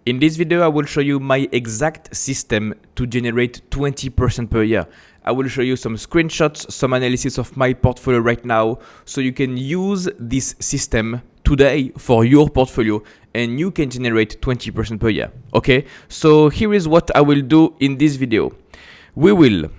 In this video, I will show you my exact system to generate 20% per year. I will show you some screenshots, some analysis of my portfolio right now, so you can use this system today for your portfolio and you can generate 20% per year. Okay, so here is what I will do in this video. We will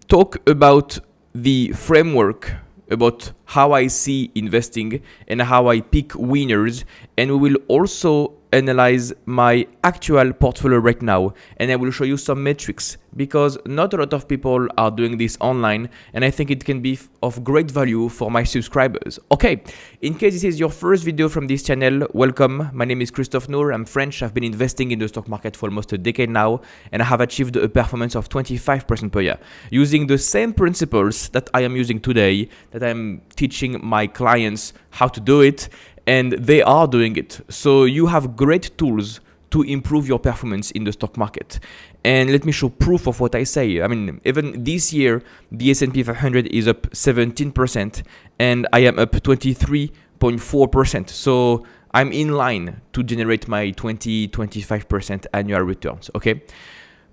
talk about the framework, about how I see investing and how I pick winners, and we will also analyze my actual portfolio right now, and I will show you some metrics because not a lot of people are doing this online, and I think it can be of great value for my subscribers. Okay, in case this is your first video from this channel, welcome. My name is Christophe Nour. I'm French. I've been investing in the stock market for almost a decade now, and I have achieved a performance of 25% per year using the same principles that I am using today, that I'm teaching my clients how to do it, and they are doing it. So you have great tools to improve your performance in the stock market. And let me show proof of what I say. I mean, even this year, the S&P 500 is up 17% and I am up 23.4%. So I'm in line to generate my 20-25% annual returns, okay?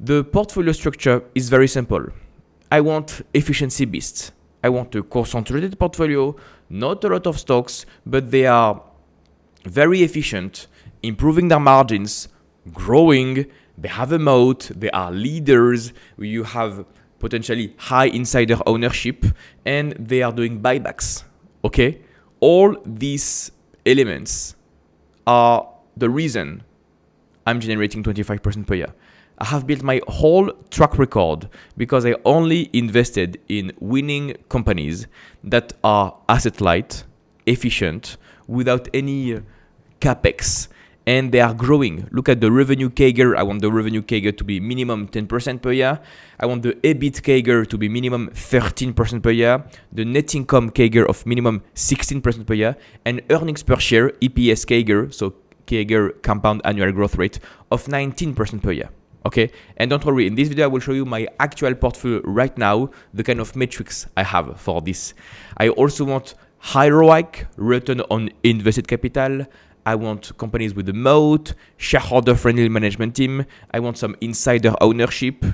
The portfolio structure is very simple. I want efficiency beasts. I want a concentrated portfolio, not a lot of stocks, but they are very efficient, improving their margins, growing, they have a moat, they are leaders, you have potentially high insider ownership, and they are doing buybacks, okay? All these elements are the reason I'm generating 25% per year. I have built my whole track record because I only invested in winning companies that are asset light, efficient, without any capex, and they are growing. Look at the revenue CAGR. I want the revenue CAGR to be minimum 10% per year. I want the EBIT CAGR to be minimum 13% per year. The net income CAGR of minimum 16% per year, and earnings per share, EPS CAGR, so CAGR, compound annual growth rate, of 19% per year. Okay, and don't worry, in this video I will show you my actual portfolio right now, the kind of metrics I have for this. I also want high ROIC, return on invested capital. I want companies with a moat, shareholder-friendly management team. I want some insider ownership.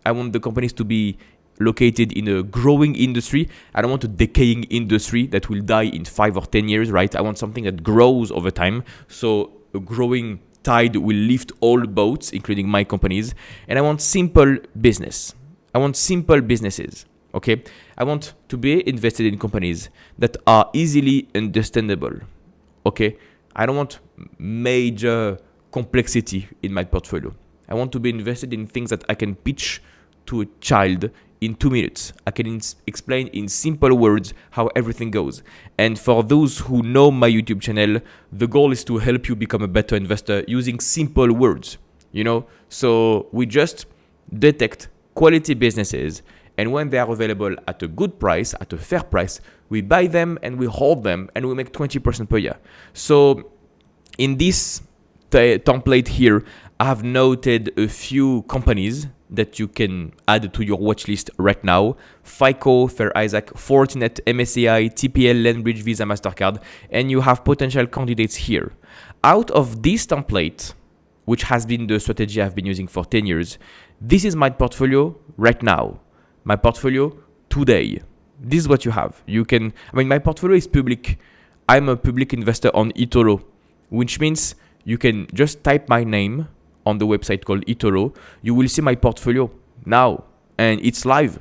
I want the companies to be located in a growing industry. I don't want a decaying industry that will die in 5 or 10 years, right? I want something that grows over time. So a growing tide will lift all boats, including my companies. And I want simple business. I want simple businesses, okay? I want to be invested in companies that are easily understandable, okay? I don't want major complexity in my portfolio. I want to be invested in things that I can pitch to a child in 2 minutes. I can explain in simple words how everything goes. And for those who know my YouTube channel, the goal is to help you become a better investor using simple words, you know? So we just detect quality businesses, and when they are available at a good price, at a fair price, we buy them and we hold them and we make 20% per year. So in this template here, I have noted a few companies that you can add to your watch list right now: FICO, Fair Isaac, Fortinet, MSCI, TPL, Landbridge, Visa, MasterCard, and you have potential candidates here. Out of this template, which has been the strategy I've been using for 10 years, this is my portfolio right now. My portfolio today. This is what you have. You can, my portfolio is public. I'm a public investor on eToro, which means you can just type my name on the website called eToro. You will see my portfolio now, and it's live.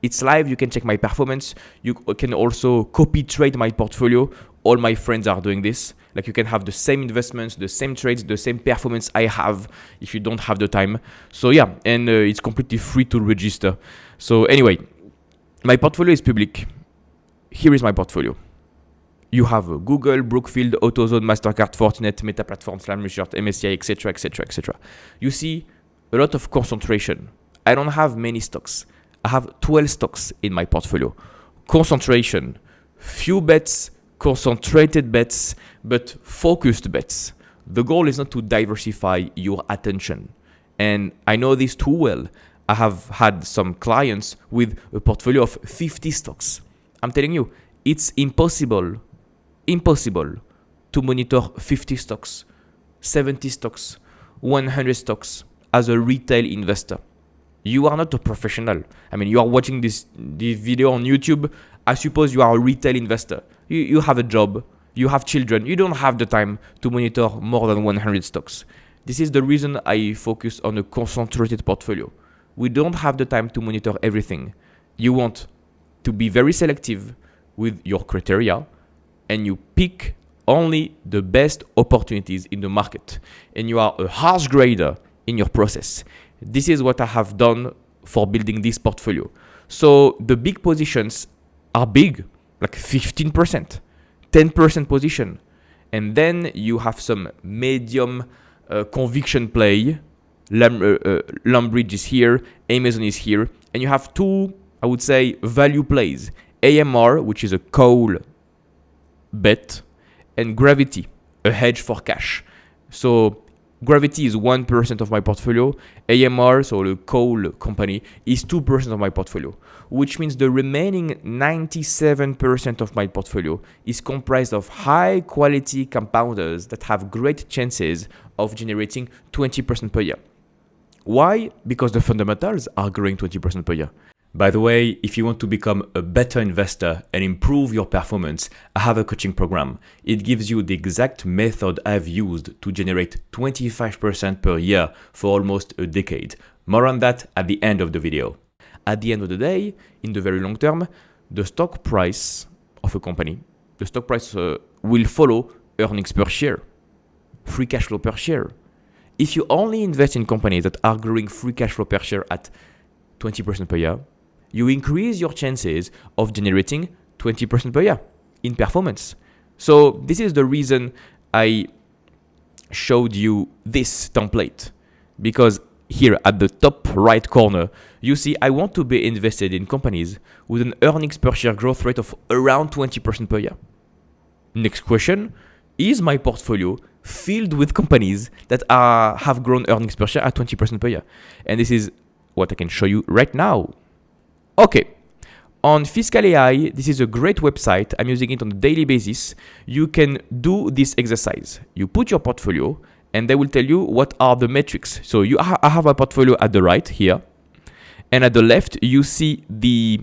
It's live. You can check my performance. You can also copy trade my portfolio. All my friends are doing this. Like, you can have the same investments, the same trades, the same performance I have if you don't have the time. So yeah, and it's completely free to register. So anyway, my portfolio is public. Here is my portfolio. You have Google, Brookfield, AutoZone, MasterCard, Fortinet, Meta Platforms, Slam Research, MSCI, etc., etc., etc. You see a lot of concentration. I don't have many stocks. I have 12 stocks in my portfolio. Concentration, few bets, concentrated bets, but focused bets. The goal is not to diversify your attention. And I know this too well. I have had some clients with a portfolio of 50 stocks. I'm telling you, it's impossible to monitor 50 stocks, 70 stocks, 100 stocks as a retail investor. You are not a professional. I mean, you are watching this video on YouTube. I suppose you are a retail investor. You have a job. You have children. You don't have the time to monitor more than 100 stocks. This is the reason I focus on a concentrated portfolio. We don't have the time to monitor everything. You want to be very selective with your criteria, and you pick only the best opportunities in the market. And you are a harsh grader in your process. This is what I have done for building this portfolio. So the big positions are big, like 15%, 10% position. And then you have some medium conviction play. Lumbridge is here, Amazon is here. And you have two, I would say, value plays. AMR, which is a call bet, and Gravity, a hedge for cash. So Gravity is 1% of my portfolio. AMR, so the coal company, is 2% of my portfolio, which means the remaining 97% of my portfolio is comprised of high quality compounders that have great chances of generating 20% per year. Why? Because the fundamentals are growing 20% per year. By the way, if you want to become a better investor and improve your performance, I have a coaching program. It gives you the exact method I've used to generate 25% per year for almost a decade. More on that at the end of the video. At the end of the day, in the very long term, the stock price of a company, the stock price will follow earnings per share, free cash flow per share. If you only invest in companies that are growing free cash flow per share at 20% per year, you increase your chances of generating 20% per year in performance. So this is the reason I showed you this template, because here at the top right corner, you see I want to be invested in companies with an earnings per share growth rate of around 20% per year. Next question, is my portfolio filled with companies that have grown earnings per share at 20% per year? And this is what I can show you right now. Okay, on Fiscal AI, this is a great website. I'm using it on a daily basis. You can do this exercise. You put your portfolio and they will tell you what are the metrics. So I have a portfolio at the right here. And at the left, you see the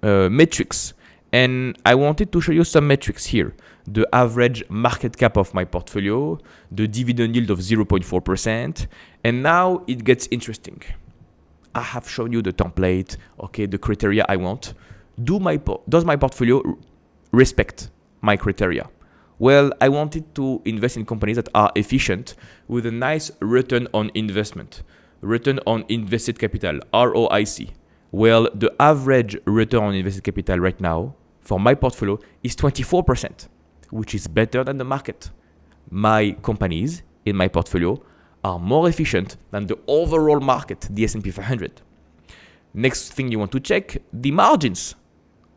metrics. And I wanted to show you some metrics here. The average market cap of my portfolio, the dividend yield of 0.4%. And now it gets interesting. I have shown you the template, okay, the criteria I want. Does my portfolio respect my criteria? Well, I wanted to invest in companies that are efficient with a nice return on investment, return on invested capital, ROIC. Well, the average return on invested capital right now for my portfolio is 24%, which is better than the market. My companies in my portfolio are more efficient than the overall market, the S&P 500. Next thing you want to check, the margins.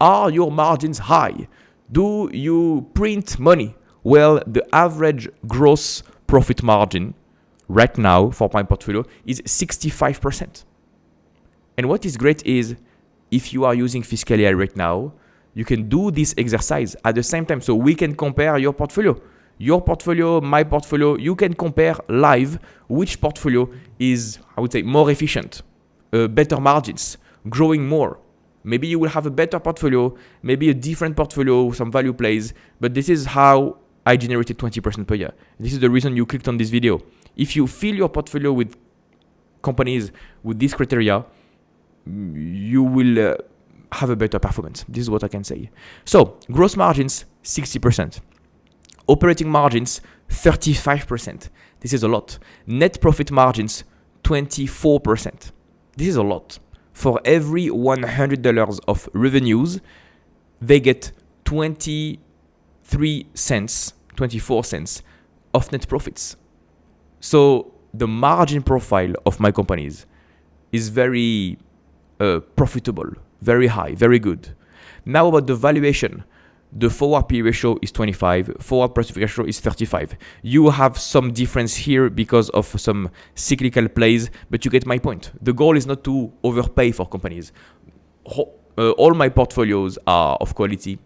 Are your margins high? Do you print money? Well, the average gross profit margin right now for my portfolio is 65%. And what is great is if you are using Fiscal AI right now, you can do this exercise at the same time. So we can compare your portfolio. Your portfolio, my portfolio, you can compare live which portfolio is, I would say, more efficient, better margins, growing more. Maybe you will have a better portfolio, maybe a different portfolio, some value plays, but this is how I generated 20% per year. This is the reason you clicked on this video. If you fill your portfolio with companies with this criteria, you will have a better performance. This is what I can say. So, gross margins, 60%. Operating margins, 35%. This is a lot. Net profit margins, 24%. This is a lot. For every $100 of revenues, they get 23 cents, 24 cents of net profits. So the margin profile of my companies is very profitable, very high, very good. Now about the valuation. The forward PE ratio is 25, forward price ratio is 35. You have some difference here because of some cyclical plays, but you get my point. The goal is not to overpay for companies. All my portfolios are of quality,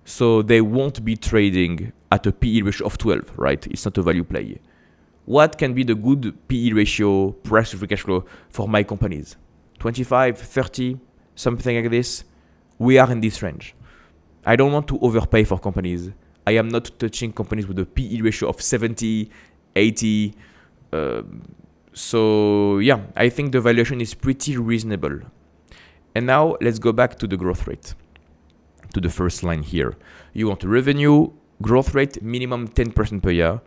so they won't be trading at a PE ratio of 12, right? It's not a value play. what can be the good PE ratio, price to free cash flow for my companies? 25, 30, something like this. We are in this range. I don't want to overpay for companies. I am not touching companies with a PE ratio of 70, 80. So yeah, I think the valuation is pretty reasonable. And now let's go back to the growth rate, to the first line here. You want revenue growth rate minimum 10% per year.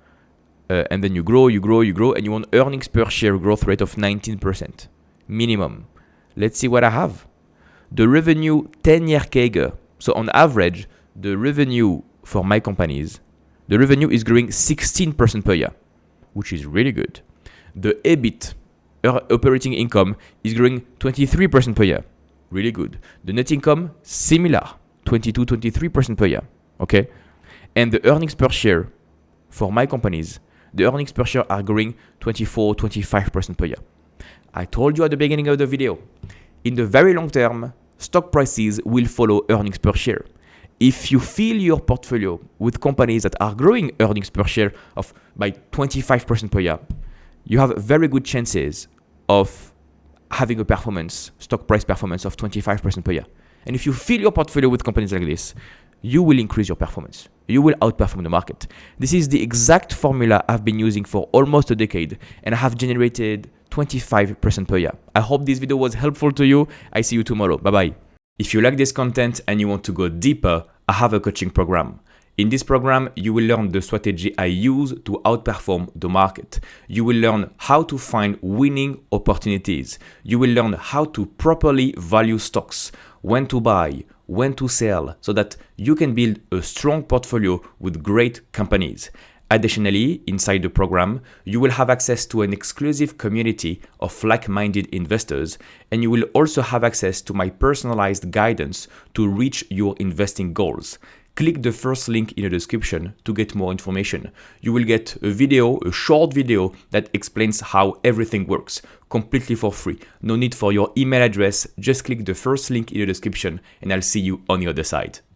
And then you grow, and you want earnings per share growth rate of 19% minimum. Let's see what I have. The revenue 10-year CAGR. So on average, the revenue for my companies, the revenue is growing 16% per year, which is really good. The EBIT, operating income, is growing 23% per year, really good. The net income, similar, 22-23% per year, okay? And the earnings per share for my companies, the earnings per share are growing 24-25% per year. I told you at the beginning of the video, in the very long term, stock prices will follow earnings per share. If you fill your portfolio with companies that are growing earnings per share by 25% per year, you have very good chances of having a stock price performance of 25% per year. And if you fill your portfolio with companies like this, you will increase your performance. You will outperform the market. This is the exact formula I've been using for almost a decade, and I have generated 25% per year. I hope this video was helpful to you. I see you tomorrow. Bye-bye. If you like this content and you want to go deeper, I have a coaching program. In this program, you will learn the strategy I use to outperform the market. You will learn how to find winning opportunities. You will learn how to properly value stocks, when to buy, when to sell, so that you can build a strong portfolio with great companies. Additionally, inside the program, you will have access to an exclusive community of like-minded investors, and you will also have access to my personalized guidance to reach your investing goals. Click the first link in the description to get more information. You will get a short video that explains how everything works, completely for free. No need for your email address, just click the first link in the description and I'll see you on the other side.